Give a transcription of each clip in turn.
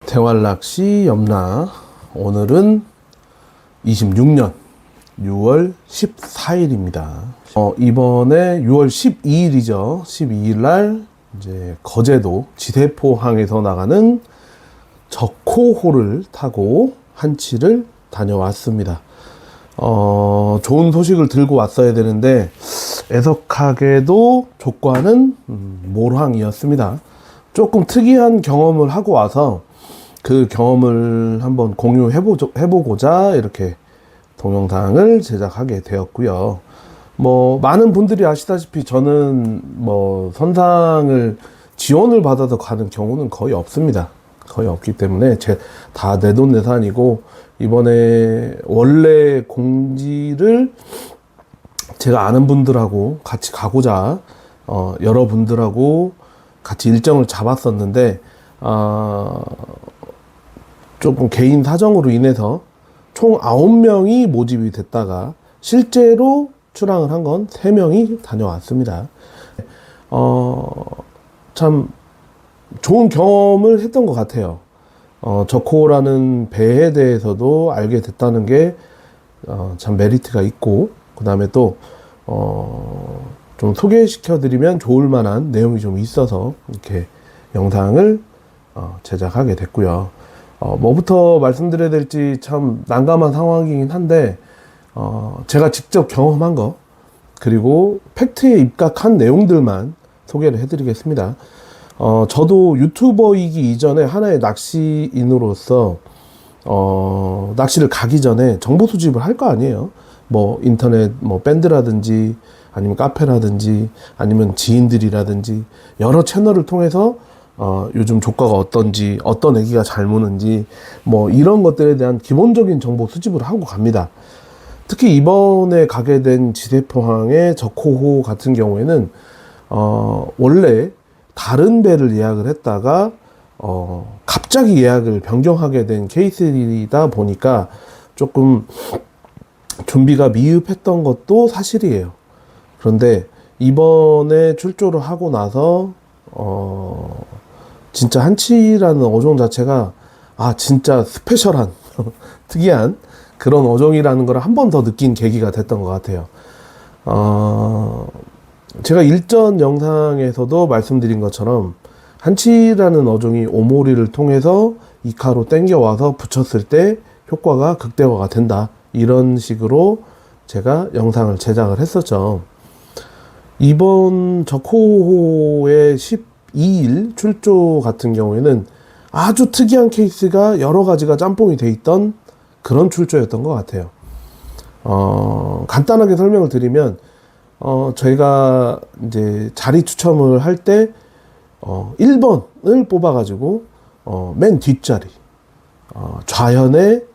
대활낚시 염라. 오늘은 26년 6월 14일입니다. 이번에 6월 12일이죠. 12일 날 이제 거제도 지대포항에서 나가는 적호호를 타고 한치를 다녀왔습니다. 좋은 소식을 들고 왔어야 되는데 애석하게도 조과는 몰항이었습니다. 조금 특이한 경험을 하고 와서 그 경험을 한번 공유해보고자 이렇게 동영상을 제작하게 되었고요. 많은 분들이 아시다시피 저는 선상을 지원을 받아서 가는 경우는 거의 없습니다. 거의 없기 때문에 다 내돈내산이고, 이번에 원래 공지를 제가 아는 분들하고 같이 가고자 여러분들하고 같이 일정을 잡았었는데 조금 개인 사정으로 인해서 총 9명이 모집이 됐다가 실제로 출항을 한 건 3명이 다녀왔습니다. 참 좋은 경험을 했던 것 같아요. 적호라는 배에 대해서도 알게 됐다는 게 참 메리트가 있고, 그 다음에 또 좀 소개시켜드리면 좋을 만한 내용이 좀 있어서 이렇게 영상을 제작하게 됐고요. 뭐부터 말씀드려야 될지 참 난감한 상황이긴 한데, 제가 직접 경험한 거, 그리고 팩트에 입각한 내용들만 소개를 해드리겠습니다. 저도 유튜버이기 이전에 하나의 낚시인으로서, 낚시를 가기 전에 정보 수집을 할 거 아니에요. 인터넷, 밴드라든지, 아니면 카페라든지, 아니면 지인들이라든지, 여러 채널을 통해서 요즘 조과가 어떤지, 어떤 애기가 잘 무는지, 이런 것들에 대한 기본적인 정보 수집을 하고 갑니다. 특히 이번에 가게 된 지대포항의 적호호 같은 경우에는, 원래 다른 배를 예약을 했다가, 갑자기 예약을 변경하게 된 케이스이다 보니까 조금 준비가 미흡했던 것도 사실이에요. 그런데 이번에 출조를 하고 나서, 진짜 한치라는 어종 자체가 진짜 스페셜한 특이한 그런 어종이라는 걸 한 번 더 느낀 계기가 됐던 것 같아요. 제가 일전 영상에서도 말씀드린 것처럼 한치라는 어종이 오모리를 통해서 이카로 땡겨와서 붙였을 때 효과가 극대화가 된다, 이런 식으로 제가 영상을 제작을 했었죠. 이번 적호호의 12일 출조 같은 경우에는 아주 특이한 케이스가 여러 가지가 짬뽕이 돼 있던 그런 출조였던 것 같아요. 간단하게 설명을 드리면, 저희가 이제 자리 추첨을 할 때 1번을 뽑아가지고 맨 뒷자리, 좌현의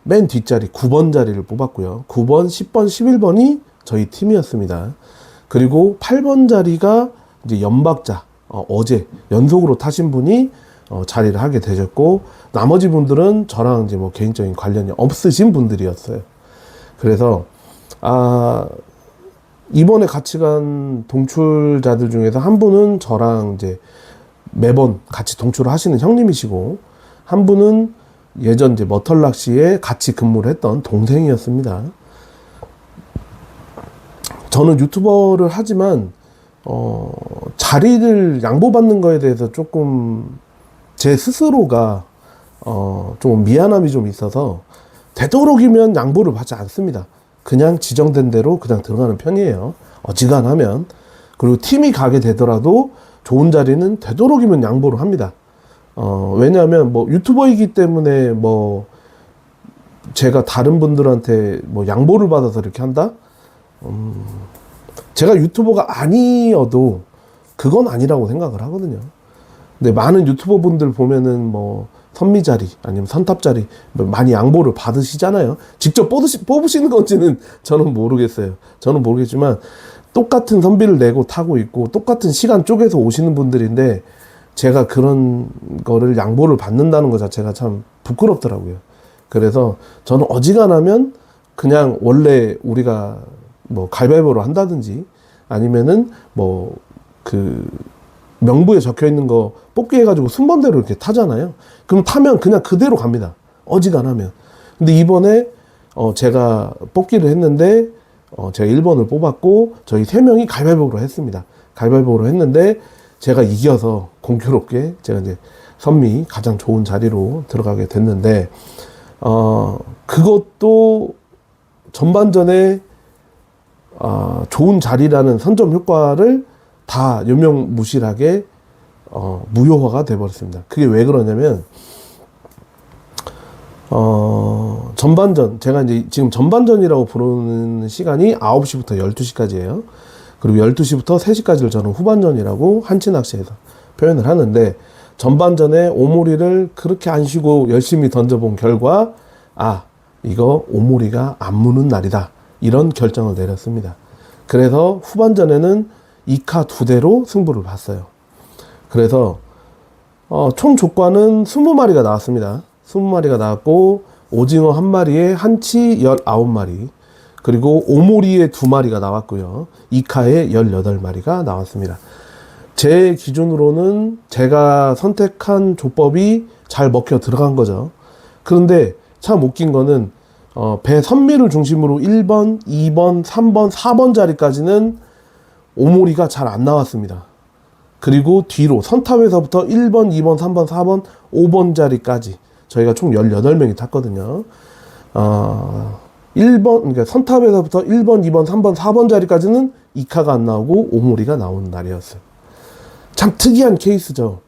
맨 뒷자리 9번 자리를 뽑았고요. 9번, 10번, 11번이 저희 팀이었습니다. 그리고 8번 자리가 이제 연박자, 어제 연속으로 타신 분이 자리를 하게 되셨고, 나머지 분들은 저랑 이제 개인적인 관련이 없으신 분들이었어요. 그래서 이번에 같이 간 동출자들 중에서 한 분은 저랑 이제 매번 같이 동출을 하시는 형님이시고, 한 분은 예전 이제 머털 낚시에 같이 근무를 했던 동생이었습니다. 저는 유튜버를 하지만 자리를 양보받는 거에 대해서 조금 제 스스로가 좀 미안함이 좀 있어서 되도록이면 양보를 받지 않습니다. 그냥 지정된 대로 그냥 들어가는 편이에요. 어지간하면. 그리고 팀이 가게 되더라도 좋은 자리는 되도록이면 양보를 합니다. 왜냐하면 유튜버이기 때문에 제가 다른 분들한테 양보를 받아서 이렇게 한다? 제가 유튜버가 아니어도 그건 아니라고 생각을 하거든요. 근데 많은 유튜버 분들 보면은 선미자리 아니면 선탑자리 많이 양보를 받으시잖아요. 직접 뽑으시는 건지는 저는 모르겠어요. 저는 모르겠지만 똑같은 선비를 내고 타고 있고 똑같은 시간 쪼개서 오시는 분들인데, 제가 그런 거를 양보를 받는다는 것 자체가 참 부끄럽더라고요. 그래서 저는 어지간하면 그냥 원래 우리가 가위바위보를 한다든지, 아니면은 명부에 적혀 있는 거 뽑기 해가지고 순번대로 이렇게 타잖아요. 그럼 타면 그냥 그대로 갑니다. 어지간하면. 근데 이번에 제가 뽑기를 했는데 제가 1번을 뽑았고 저희 3명이 가위바위보로 했습니다. 가위바위보로 했는데 제가 이겨서 공교롭게 제가 이제 선미 가장 좋은 자리로 들어가게 됐는데 그것도 전반전에 좋은 자리라는 선점 효과를 다 유명무실하게 무효화가 돼버렸습니다. 그게 왜 그러냐면 전반전, 제가 이제 지금 전반전이라고 부르는 시간이 9시부터 12시까지예요. 그리고 12시부터 3시까지를 저는 후반전이라고 한치낚시에서 표현을 하는데, 전반전에 오모리를 그렇게 안 쉬고 열심히 던져본 결과 이거 오모리가 안 무는 날이다, 이런 결정을 내렸습니다. 그래서 후반전에는 2카 2대로 승부를 봤어요. 그래서 총 조과는 20마리가 나왔습니다. 20마리가 나왔고 오징어 1마리에 한치 19마리, 그리고 오모리에 2마리가 나왔고요. 2카에 18마리가 나왔습니다. 제 기준으로는 제가 선택한 조법이 잘 먹혀 들어간 거죠. 그런데 참 웃긴 거는 배 선미를 중심으로 1번, 2번, 3번, 4번 자리까지는 오모리가 잘 안 나왔습니다. 그리고 뒤로 선탑에서부터 1번, 2번, 3번, 4번, 5번 자리까지 저희가 총 18명이 탔거든요. 1번, 그러니까 선탑에서부터 1번, 2번, 3번, 4번 자리까지는 2카가 안 나오고 오모리가 나오는 날이었어요. 참 특이한 케이스죠.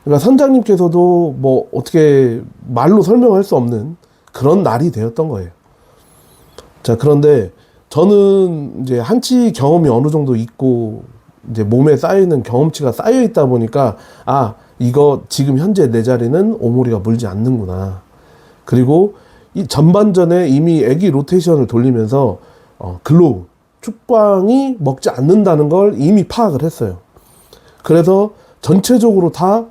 그러니까 선장님께서도 뭐 어떻게 말로 설명할 수 없는 그런 날이 되었던 거예요. 자, 그런데 저는 이제 한치 경험이 어느 정도 있고 이제 몸에 쌓여있는 경험치가 쌓여 있다 보니까 이거 지금 현재 내 자리는 오모리가 물지 않는구나. 그리고 이 전반전에 이미 애기 로테이션을 돌리면서 글로우, 축광이 먹지 않는다는 걸 이미 파악을 했어요. 그래서 전체적으로 다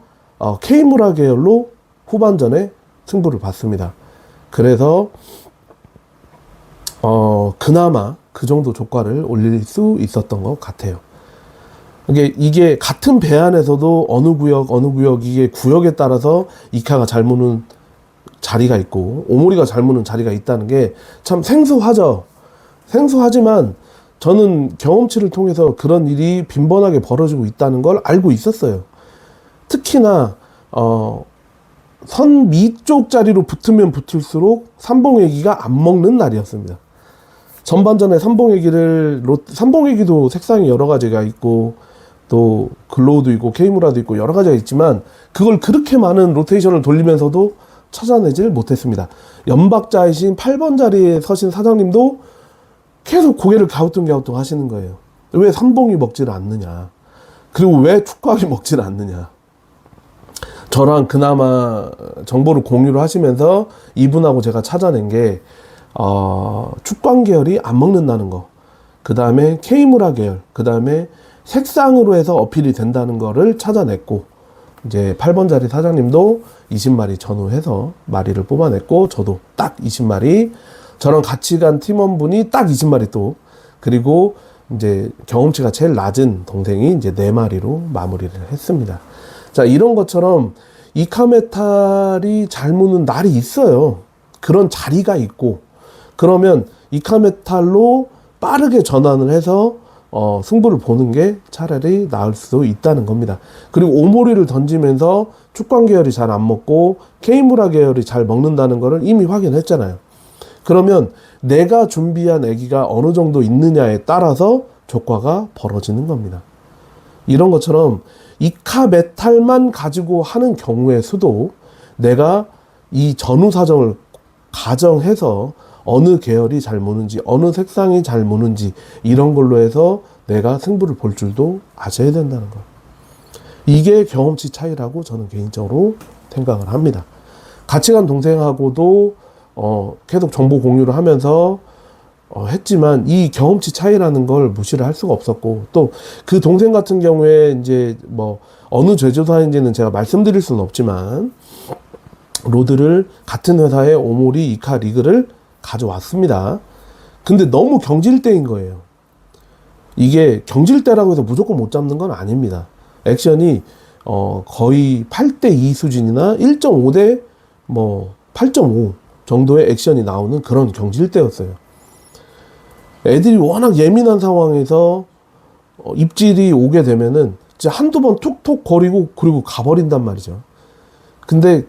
K무라 계열로 후반전에 승부를 봤습니다. 그래서 그나마 그 정도 조과를 올릴 수 있었던 것 같아요. 이게 같은 배 안에서도 어느 구역 이게 구역에 따라서 이카가 잘 무는 자리가 있고 오모리가 잘 무는 자리가 있다는 게 참 생소하죠. 생소하지만 저는 경험치를 통해서 그런 일이 빈번하게 벌어지고 있다는 걸 알고 있었어요. 특히나 선 밑쪽 자리로 붙으면 붙을수록 삼봉애기가 안 먹는 날이었습니다. 전반전에 삼봉애기도 색상이 여러 가지가 있고 또 글로우도 있고 K무라도 있고 여러 가지가 있지만 그걸 그렇게 많은 로테이션을 돌리면서도 찾아내질 못했습니다. 연박자이신 8번 자리에 서신 사장님도 계속 고개를 갸우뚱갸우뚱 하시는 거예요. 왜 삼봉이 먹지를 않느냐, 그리고 왜 축광이 먹지를 않느냐. 저랑 그나마 정보를 공유를 하시면서 이분하고 제가 찾아낸 게 축광 계열이 안 먹는다는 거, 그 다음에 K무라 계열, 그 다음에 색상으로 해서 어필이 된다는 거를 찾아냈고, 이제 8번 자리 사장님도 20마리 전후해서 마리를 뽑아냈고, 저도 딱 20마리, 저랑 같이 간 팀원분이 딱 20마리 또, 그리고 이제 경험치가 제일 낮은 동생이 이제 4마리로 마무리를 했습니다. 자, 이런 것처럼 이카메탈이 잘 무는 날이 있어요. 그런 자리가 있고, 그러면 이카메탈로 빠르게 전환을 해서 승부를 보는 게 차라리 나을 수도 있다는 겁니다. 그리고 오모리를 던지면서 축광 계열이 잘 안 먹고 K무라 계열이 잘 먹는다는 거를 이미 확인했잖아요. 그러면 내가 준비한 애기가 어느 정도 있느냐에 따라서 조과가 벌어지는 겁니다. 이런 것처럼 이카메탈만 가지고 하는 경우의 수도 내가 이 전후 사정을 가정해서 어느 계열이 잘 무는지, 어느 색상이 잘 무는지, 이런 걸로 해서 내가 승부를 볼 줄도 아셔야 된다는 거. 이게 경험치 차이라고 저는 개인적으로 생각을 합니다. 같이 간 동생하고도 계속 정보 공유를 하면서 했지만 이 경험치 차이라는 걸 무시를 할 수가 없었고, 또 그 동생 같은 경우에 이제 뭐 어느 제조사인지는 제가 말씀드릴 수는 없지만 로드를 같은 회사의 오모리 이카 리그를 가져왔습니다. 근데 너무 경질대인 거예요. 이게 경질대라고 해서 무조건 못 잡는 건 아닙니다. 액션이 거의 8대2 수준이나 1.5대 뭐 8.5 정도의 액션이 나오는 그런 경질 때였어요. 애들이 워낙 예민한 상황에서 입질이 오게 되면은 진짜 한두 번 툭툭 거리고 그리고 가버린단 말이죠. 근데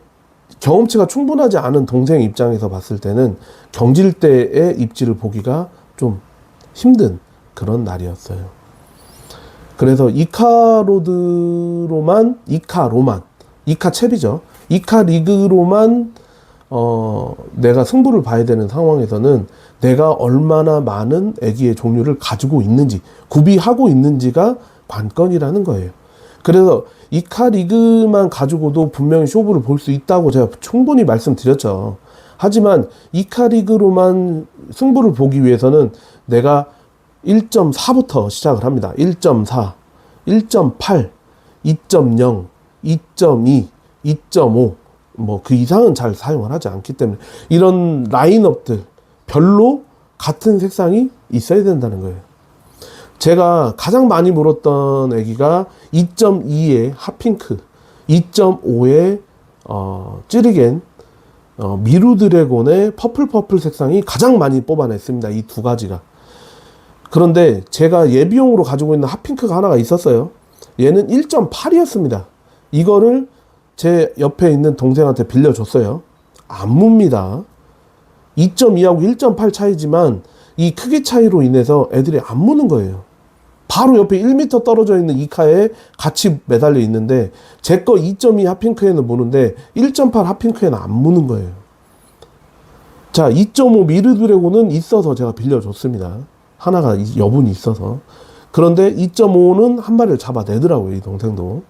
경험치가 충분하지 않은 동생 입장에서 봤을 때는 경질 때의 입질을 보기가 좀 힘든 그런 날이었어요. 그래서 이카로만 이카첼이죠. 이카 리그로만 내가 승부를 봐야 되는 상황에서는 내가 얼마나 많은 애기의 종류를 가지고 있는지, 구비하고 있는지가 관건이라는 거예요. 그래서 이카 리그만 가지고도 분명히 쇼부를 볼 수 있다고 제가 충분히 말씀드렸죠. 하지만 이카 리그로만 승부를 보기 위해서는 내가 1.4부터 시작을 합니다. 1.4, 1.8, 2.0, 2.2, 2.5 뭐 그 이상은 잘 사용을 하지 않기 때문에 이런 라인업들 별로 같은 색상이 있어야 된다는 거예요. 제가 가장 많이 물었던 애기가 2.2의 핫핑크, 2.5의 찌리겐, 미루 드래곤의 퍼플 색상이 가장 많이 뽑아냈습니다. 이 두 가지가. 그런데 제가 예비용으로 가지고 있는 핫핑크가 하나가 있었어요. 얘는 1.8이었습니다. 이거를 제 옆에 있는 동생한테 빌려줬어요. 안 뭅니다. 2.2하고 1.8 차이지만 이 크기 차이로 인해서 애들이 안 무는 거예요. 바로 옆에 1m 떨어져 있는 이카에 같이 매달려 있는데 제 거 2.2 핫핑크에는 무는데 1.8 핫핑크에는 안 무는 거예요. 자, 2.5 미르 드래곤은 있어서 제가 빌려줬습니다. 하나가 여분이 있어서. 그런데 2.5는 한 마리를 잡아내더라고요, 이 동생도.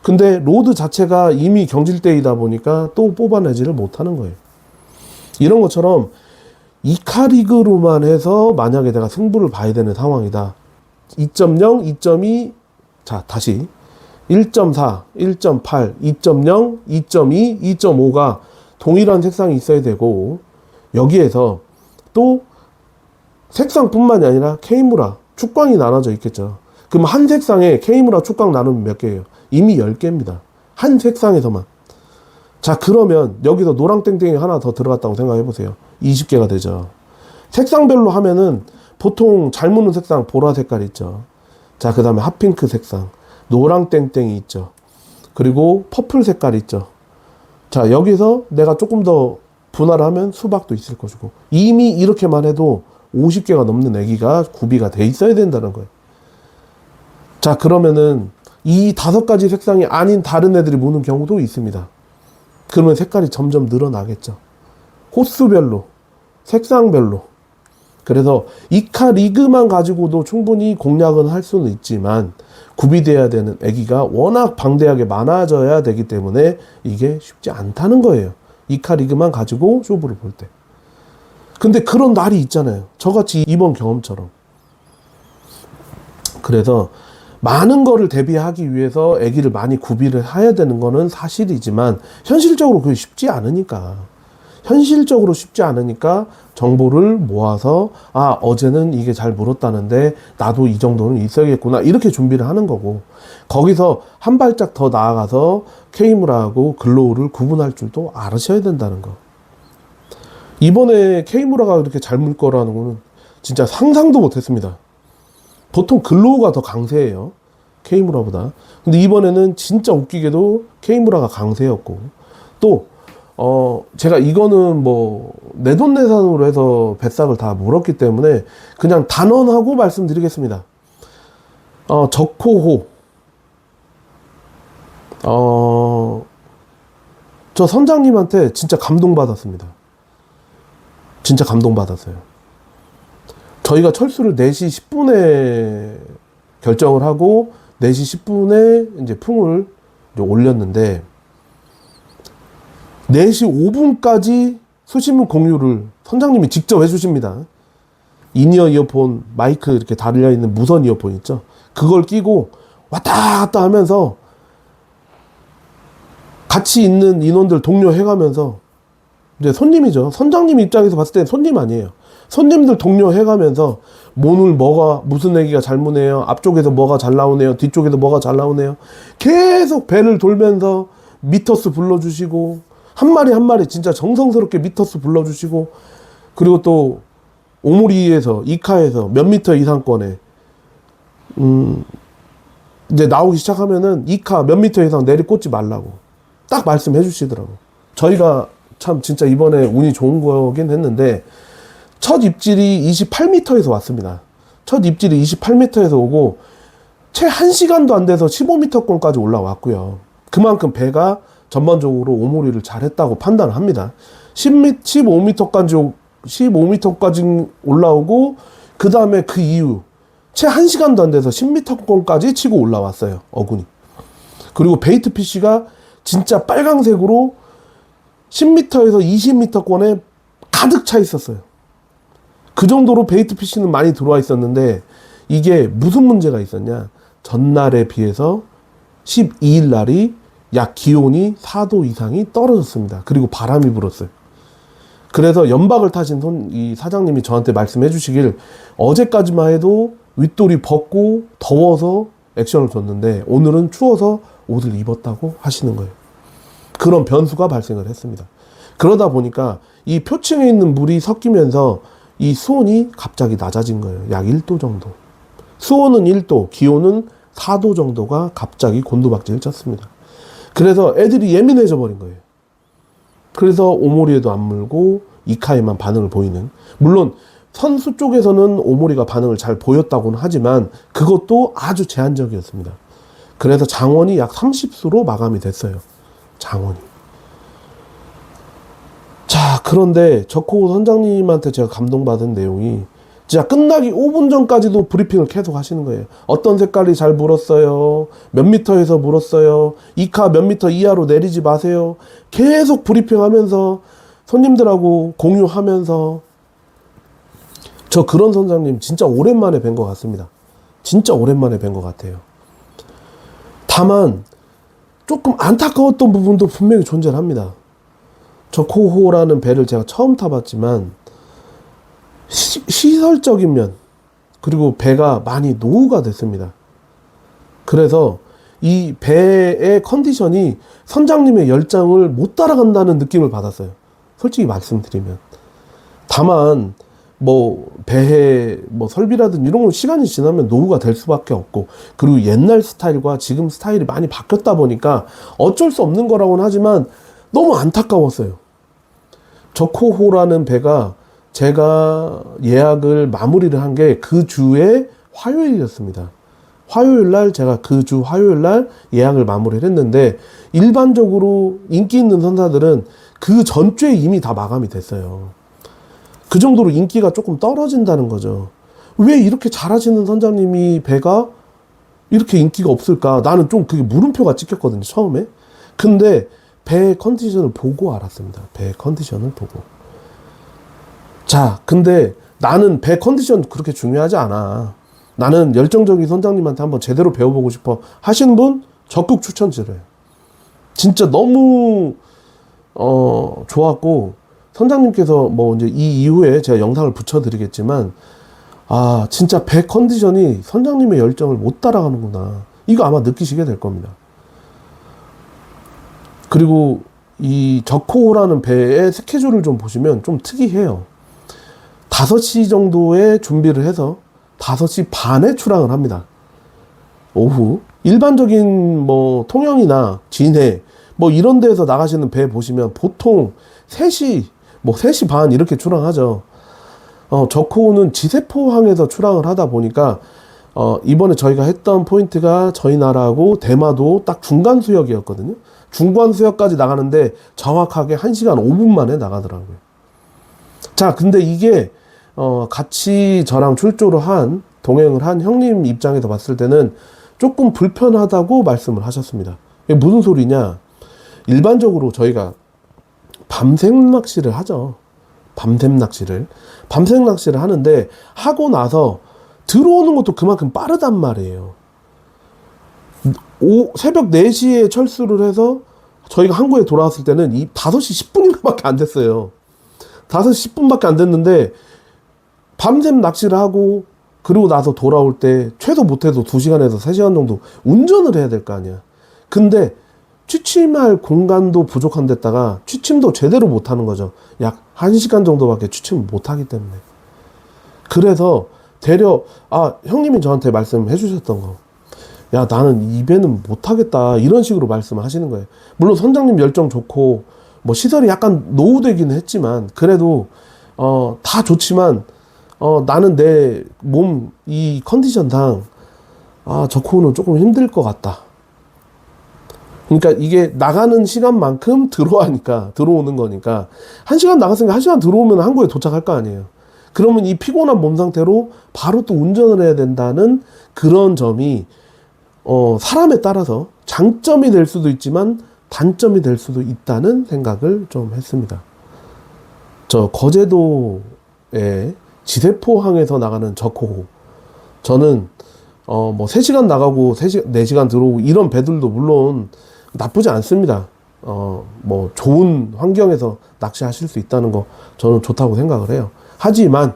근데 로드 자체가 이미 경질대이다 보니까 또 뽑아내지를 못하는 거예요. 이런 것처럼 이카리그로만 해서 만약에 내가 승부를 봐야 되는 상황이다. 2.0, 2.2, 자, 다시 1.4, 1.8, 2.0, 2.2, 2.5가 동일한 색상이 있어야 되고 여기에서 또 색상뿐만이 아니라 케이무라, 축광이 나눠져 있겠죠. 그럼 한 색상에 케이무라 축광 나누면 몇 개예요? 이미 10개입니다. 한 색상에서만. 자, 그러면 여기서 노랑땡땡이 하나 더 들어갔다고 생각해 보세요. 20개가 되죠. 색상별로 하면은 보통 잘 무는 색상 보라 색깔 있죠. 자, 그 다음에 핫핑크 색상, 노랑땡땡이 있죠. 그리고 퍼플 색깔 있죠. 자, 여기서 내가 조금 더 분할을 하면 수박도 있을 것이고 이미 이렇게만 해도 50개가 넘는 애기가 구비가 돼 있어야 된다는 거예요. 자, 그러면은 이 5가지 색상이 아닌 다른 애들이 무는 경우도 있습니다. 그러면 색깔이 점점 늘어나겠죠. 호수별로, 색상별로. 그래서 이카 리그만 가지고도 충분히 공략은 할 수는 있지만 구비돼야 되는 애기가 워낙 방대하게 많아져야 되기 때문에 이게 쉽지 않다는 거예요. 이카 리그만 가지고 쇼부를 볼 때. 근데 그런 날이 있잖아요. 저같이 이번 경험처럼. 그래서 많은 거를 대비하기 위해서 아기를 많이 구비를 해야 되는 거는 사실이지만 현실적으로 그게 쉽지 않으니까 정보를 모아서 어제는 이게 잘 물었다는데 나도 이 정도는 있어야겠구나 이렇게 준비를 하는 거고 거기서 한 발짝 더 나아가서 케이무라하고 글로우를 구분할 줄도 알으셔야 된다는 거. 이번에 케이무라가 이렇게 잘 물 거라는 거는 진짜 상상도 못했습니다. 보통 글로우가 더 강세예요. 케이무라보다. 근데 이번에는 진짜 웃기게도 케이무라가 강세였고 또 제가 이거는 뭐 내돈내산으로 해서 뱃삭을 다 물었기 때문에 그냥 단언하고 말씀드리겠습니다. 적호호 저 선장님한테 진짜 감동받았습니다. 진짜 감동받았어요. 저희가 철수를 4시 10분에 결정을 하고 4시 10분에 이제 풍을 이제 올렸는데 4시 5분까지 수신문 공유를 선장님이 직접 해주십니다. 인이어 이어폰 마이크 이렇게 달려있는 무선 이어폰 있죠. 그걸 끼고 왔다 갔다 하면서 같이 있는 인원들 동료 해가면서 이제 손님이죠. 선장님 입장에서 봤을 때 손님 아니에요. 손님들 동료 해가면서 오늘 뭐가 무슨 얘기가 잘 무네요, 앞쪽에서 뭐가 잘 나오네요, 뒤쪽에서 뭐가 잘 나오네요, 계속 배를 돌면서 미터스 불러주시고, 한 마리 한 마리 진짜 정성스럽게 미터스 불러주시고, 그리고 또 오모리에서 이카에서 몇 미터 이상권에 이제 나오기 시작하면은 이카 몇 미터 이상 내리 꽂지 말라고 딱 말씀해 주시더라고. 저희가 참 진짜 이번에 운이 좋은 거긴 했는데, 첫 입질이 28m에서 왔습니다. 첫 입질이 28m에서 오고 채 1시간도 안 돼서 15m권까지 올라왔고요. 그만큼 배가 전반적으로 오모리를 잘했다고 판단을 합니다. 15m까지 올라오고, 그 다음에 그 이후 채 1시간도 안 돼서 10m권까지 치고 올라왔어요, 어군이. 그리고 베이트 피쉬가 진짜 빨강색으로 10m에서 20m권에 가득 차 있었어요. 그 정도로 베이트 피쉬는 많이 들어와 있었는데, 이게 무슨 문제가 있었냐, 전날에 비해서 12일 날이 약 기온이 4도 이상이 떨어졌습니다. 그리고 바람이 불었어요. 그래서 연박을 타신 이 사장님이 저한테 말씀해 주시길, 어제까지만 해도 윗돌이 벗고 더워서 액션을 줬는데 오늘은 추워서 옷을 입었다고 하시는 거예요. 그런 변수가 발생을 했습니다. 그러다 보니까 이 표층에 있는 물이 섞이면서 이 수온이 갑자기 낮아진 거예요. 약 1도 정도. 수온은 1도, 기온은 4도 정도가 갑자기 곤두박질을 쳤습니다. 그래서 애들이 예민해져 버린 거예요. 그래서 오모리에도 안 물고 이카에만 반응을 보이는, 물론 선수 쪽에서는 오모리가 반응을 잘 보였다고는 하지만 그것도 아주 제한적이었습니다. 그래서 장원이 약 30수로 마감이 됐어요. 장원이. 자, 그런데 저코 선장님한테 제가 감동받은 내용이, 진짜 끝나기 5분 전까지도 브리핑을 계속 하시는 거예요. 어떤 색깔이 잘 물었어요, 몇 미터에서 물었어요, 이카 몇 미터 이하로 내리지 마세요. 계속 브리핑하면서 손님들하고 공유하면서. 저 그런 선장님 진짜 오랜만에 뵌 것 같습니다. 진짜 오랜만에 뵌 것 같아요. 다만 조금 안타까웠던 부분도 분명히 존재합니다. 저코호라는 배를 제가 처음 타봤지만 시설적인 면, 그리고 배가 많이 노후가 됐습니다. 그래서 이 배의 컨디션이 선장님의 열정을 못 따라간다는 느낌을 받았어요. 솔직히 말씀드리면. 다만 뭐 배의 뭐 설비라든지 이런 건 시간이 지나면 노후가 될 수밖에 없고, 그리고 옛날 스타일과 지금 스타일이 많이 바뀌었다 보니까 어쩔 수 없는 거라고는 하지만 너무 안타까웠어요. 저코호라는 배가 제가 예약을 마무리를 한 게 그 주에 화요일이었습니다. 화요일 날, 제가 그 주 화요일 날 예약을 마무리를 했는데, 일반적으로 인기 있는 선사들은 그 전주에 이미 다 마감이 됐어요. 그 정도로 인기가 조금 떨어진다는 거죠. 왜 이렇게 잘하시는 선장님이 배가 이렇게 인기가 없을까? 나는 좀 그게 물음표가 찍혔거든요, 처음에. 근데 배 컨디션을 보고 알았습니다. 배 컨디션을 보고. 자, 근데 나는 배 컨디션 그렇게 중요하지 않아, 나는 열정적인 선장님한테 한번 제대로 배워보고 싶어 하시는 분 적극 추천드려요. 진짜 너무 좋았고, 선장님께서 뭐 이제 이 이후에 제가 영상을 붙여드리겠지만, 아 진짜 배 컨디션이 선장님의 열정을 못 따라가는구나, 이거 아마 느끼시게 될 겁니다. 그리고 이 저코호라는 배의 스케줄을 좀 보시면 좀 특이해요. 5시 정도에 준비를 해서 5시 반에 출항을 합니다. 오후. 일반적인 뭐 통영이나 진해 뭐 이런 데에서 나가시는 배 보시면 보통 3시, 뭐 3시 반 이렇게 출항하죠. 저코호는 지세포항에서 출항을 하다 보니까 이번에 저희가 했던 포인트가 저희 나라하고 대마도 딱 중간 수역이었거든요. 중간 수역까지 나가는데 정확하게 1시간 5분 만에 나가더라고요. 자, 근데 이게 같이 저랑 출조를 한, 동행을 한 형님 입장에서 봤을 때는 조금 불편하다고 말씀을 하셨습니다. 이게 무슨 소리냐? 일반적으로 저희가 밤샘 낚시를 하죠. 밤샘 낚시를 하는데, 하고 나서 들어오는 것도 그만큼 빠르단 말이에요. 새벽 4시에 철수를 해서 저희가 항구에 돌아왔을 때는 이 5시 10분인가밖에 안 됐어요. 5시 10분밖에 안 됐는데 밤샘 낚시를 하고 그리고 나서 돌아올 때 최소 못해도 2시간에서 3시간 정도 운전을 해야 될 거 아니야. 근데 취침할 공간도 부족한 데다가 취침도 제대로 못하는 거죠. 약 1시간 정도밖에 취침을 못하기 때문에. 그래서 되려 형님이 저한테 말씀해 주셨던 거, 야 나는 이 배는 못하겠다, 이런 식으로 말씀을 하시는 거예요. 물론 선장님 열정 좋고 뭐 시설이 약간 노후되기는 했지만 그래도 다 좋지만 나는 내 몸 이 컨디션상 저 코는 조금 힘들 것 같다. 그러니까 이게 나가는 시간만큼 들어오는 거니까 1시간 나갔으니까 1시간 들어오면 항구에 도착할 거 아니에요. 그러면 이 피곤한 몸 상태로 바로 또 운전을 해야 된다는 그런 점이 사람에 따라서 장점이 될 수도 있지만 단점이 될 수도 있다는 생각을 좀 했습니다. 저 거제도에 지세포항에서 나가는 저코호, 저는 뭐 3시간 나가고 4시간 들어오고 이런 배들도 물론 나쁘지 않습니다. 뭐 좋은 환경에서 낚시하실 수 있다는 거 저는 좋다고 생각을 해요. 하지만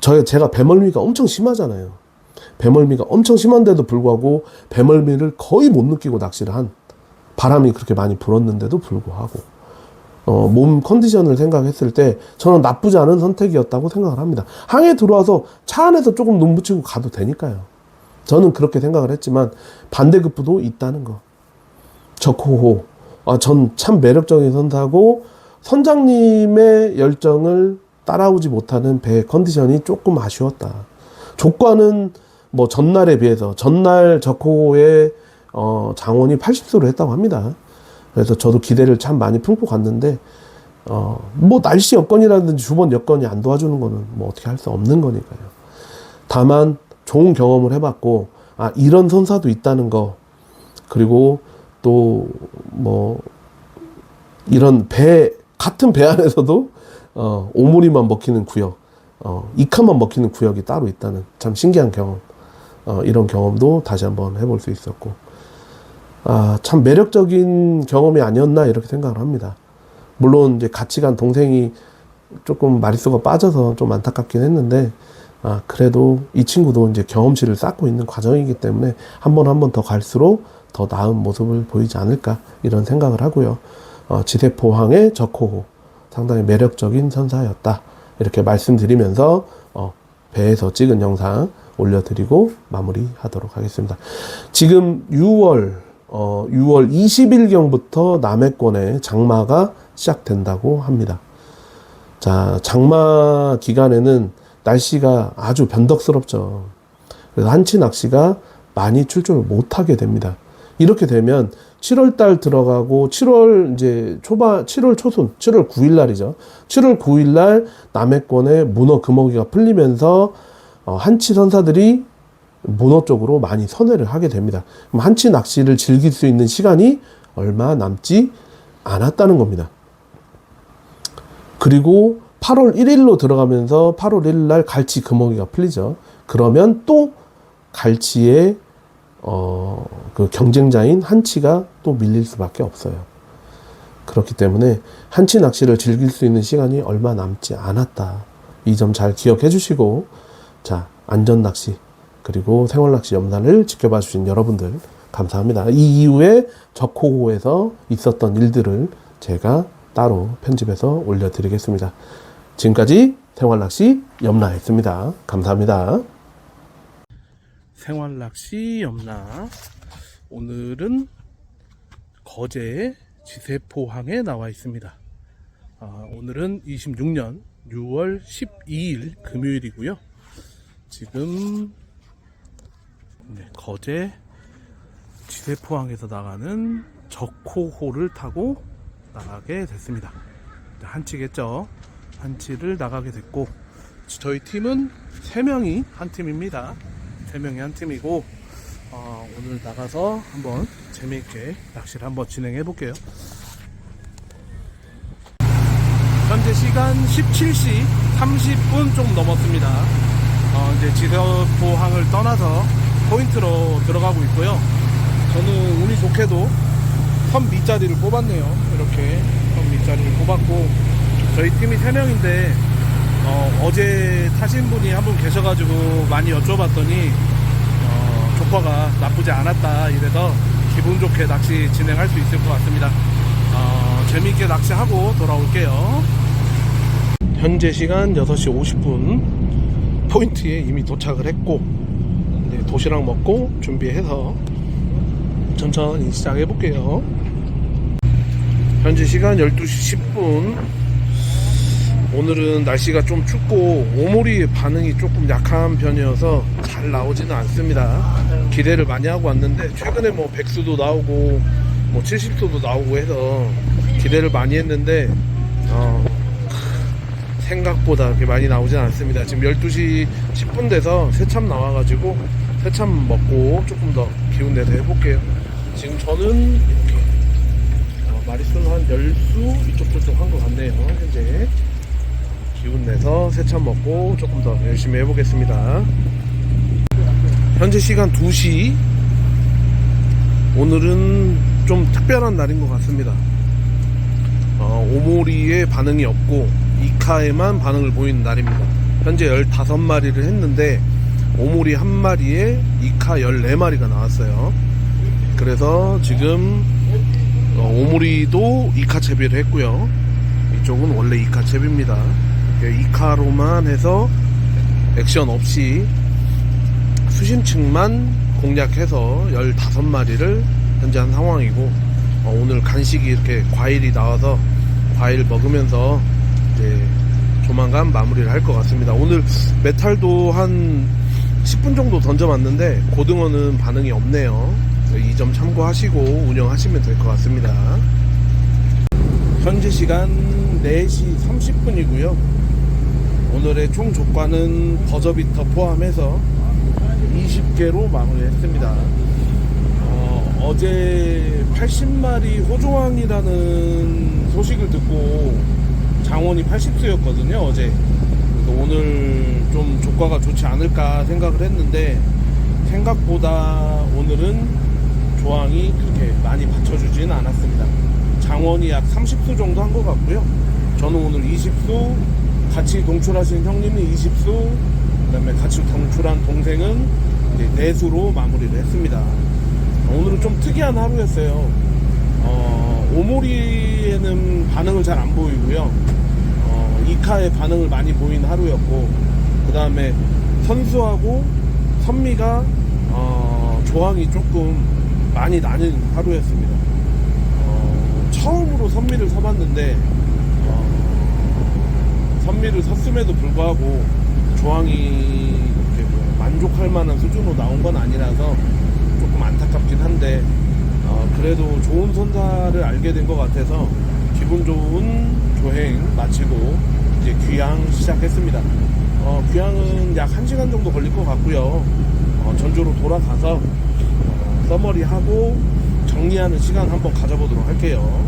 제가 배멀미가 엄청 심하잖아요. 배멀미가 엄청 심한데도 불구하고 배멀미를 거의 못 느끼고 낚시를 한, 바람이 그렇게 많이 불었는데도 불구하고 몸 컨디션을 생각했을 때 저는 나쁘지 않은 선택이었다고 생각을 합니다. 항에 들어와서 차 안에서 조금 눈 붙이고 가도 되니까요. 저는 그렇게 생각을 했지만 반대급부도 있다는 거. 저코호, 전 참 매력적인 선사고 선장님의 열정을 따라오지 못하는 배 컨디션이 조금 아쉬웠다. 조과는 뭐 전날에 비해서, 전날 저코호의 장원이 80수를 했다고 합니다. 그래서 저도 기대를 참 많이 품고 갔는데 뭐 날씨 여건이라든지 주변 여건이 안 도와주는 거는 뭐 어떻게 할 수 없는 거니까요. 다만 좋은 경험을 해봤고 이런 선사도 있다는 거, 그리고 또 뭐 이런 같은 배 안에서도 오모리만 먹히는 구역, 이카만 먹히는 구역이 따로 있다는 참 신기한 경험, 이런 경험도 다시 한번 해볼 수 있었고, 참 매력적인 경험이 아니었나 이렇게 생각을 합니다. 물론 이제 같이 간 동생이 조금 마리수가 빠져서 좀 안타깝긴 했는데, 그래도 이 친구도 이제 경험치를 쌓고 있는 과정이기 때문에 한 번 더 갈수록 더 나은 모습을 보이지 않을까 이런 생각을 하고요. 지세포항의 저코호, 상당히 매력적인 선사였다 이렇게 말씀드리면서 배에서 찍은 영상 올려드리고 마무리하도록 하겠습니다. 지금 6월 20일경부터 남해권에 장마가 시작된다고 합니다. 자, 장마 기간에는 날씨가 아주 변덕스럽죠. 그래서 한치 낚시가 많이 출조를 못하게 됩니다. 이렇게 되면 7월달 들어가고 7월 이제 초반, 7월 초순, 7월 9일 날이죠. 7월 9일 날 남해권에 문어 금어기가 풀리면서 한치 선사들이 문어 쪽으로 많이 선회를 하게 됩니다. 그럼 한치 낚시를 즐길 수 있는 시간이 얼마 남지 않았다는 겁니다. 그리고 8월 1일로 들어가면서 8월 1일 날 갈치 금어기가 풀리죠. 그러면 또 갈치의 그 경쟁자인 한치가 또 밀릴 수밖에 없어요. 그렇기 때문에 한치 낚시를 즐길 수 있는 시간이 얼마 남지 않았다. 이 점 잘 기억해 주시고, 자, 안전 낚시 그리고 생활 낚시 염라를 지켜봐 주신 여러분들 감사합니다. 이 이후에 저코호에서 있었던 일들을 제가 따로 편집해서 올려드리겠습니다. 지금까지 생활 낚시 염라였습니다. 감사합니다. 생활 낚시 염라, 오늘은 거제 지세포항에 나와 있습니다. 오늘은 26년 6월 12일 금요일이고요. 지금 거제 지세포항에서 나가는 저코호를 타고 나가게 됐습니다. 한치겠죠. 한치를 나가게 됐고, 저희 팀은 3명이 한 팀입니다. 3명이 한 팀이고, 오늘 나가서 한번 재미있게 낚시를 한번 진행해 볼게요. 현재 시간 17시 30분 좀 넘었습니다. 이제 지세포항을 떠나서 포인트로 들어가고 있고요. 저는 운이 좋게도 선 밑자리를 뽑았네요. 이렇게 선 밑자리를 뽑았고, 저희 팀이 3명인데 어제 타신 분이 한 분 계셔가지고 많이 여쭤봤더니 조과가 나쁘지 않았다 이래서 기분 좋게 낚시 진행할 수 있을 것 같습니다. 재미있게 낚시하고 돌아올게요. 현재 시간 6시 50분 포인트에 이미 도착을 했고 이제 도시락 먹고 준비해서 천천히 시작해 볼게요. 현재 시간 12시 10분. 오늘은 날씨가 좀 춥고 오모리의 반응이 조금 약한 편이어서 잘 나오지는 않습니다. 기대를 많이 하고 왔는데 최근에 뭐 백수도 나오고 뭐 70도도 나오고 해서 기대를 많이 했는데 생각보다 그렇게 많이 나오진 않습니다. 지금 12시 10분 돼서 새참 나와가지고 새참 먹고 조금 더 기운 내서 해볼게요. 지금 저는 이렇게 마리수는 한 10수 이쪽 저쪽 한 것 같네요. 현재 기운 내서 새참 먹고 조금 더 열심히 해보겠습니다. 현재 시간 2시. 오늘은 좀 특별한 날인 것 같습니다. 오모리에 반응이 없고 이카에만 반응을 보이는 날입니다. 현재 15마리를 했는데 오모리 한 마리에 이카 14마리가 나왔어요. 그래서 지금 오모리도 이카 채비를 했고요. 이쪽은 원래 이카 채비입니다. 이카로만 해서 액션 없이 수심층만 공략해서 15마리를 현재 한 상황이고 오늘 간식이 이렇게 과일이 나와서 과일 먹으면서 이제 조만간 마무리를 할 것 같습니다. 오늘 메탈도 한 10분 정도 던져봤는데 고등어는 반응이 없네요. 이 점 참고하시고 운영하시면 될 것 같습니다. 현재 시간 4시 30분이고요. 오늘의 총 조과는 버저비터 포함해서 20개로 마무리했습니다. 어제 80마리 호조왕이라는 소식을 듣고 장원이 80수였거든요 어제. 그래서 오늘 좀 조과가 좋지 않을까 생각을 했는데 생각보다 오늘은 조항이 그렇게 많이 받쳐주지는 않았습니다. 장원이 약 30수 정도 한 것 같고요. 저는 오늘 20수, 같이 동출하신 형님이 20수, 그 다음에 같이 동출한 동생은 이제 4수로 마무리를 했습니다. 오늘은 좀 특이한 하루였어요. 오모리에는 반응을 잘 안 보이고요. 이카에 반응을 많이 보인 하루였고, 그 다음에 선수하고 선미가 조항이 조금 많이 나는 하루였습니다. 처음으로 선미를 서봤는데 선미를 섰음에도 불구하고 조항이 이렇게 뭐 만족할 만한 수준으로 나온 건 아니라서 조금 안타깝긴 한데 그래도 좋은 선사를 알게 된 것 같아서 기분 좋은 조행 마치고 이제 귀향 시작했습니다. 귀향은 약 1시간 정도 걸릴 것 같고요. 전주로 돌아가서 써머리 하고 정리하는 시간 한번 가져보도록 할게요.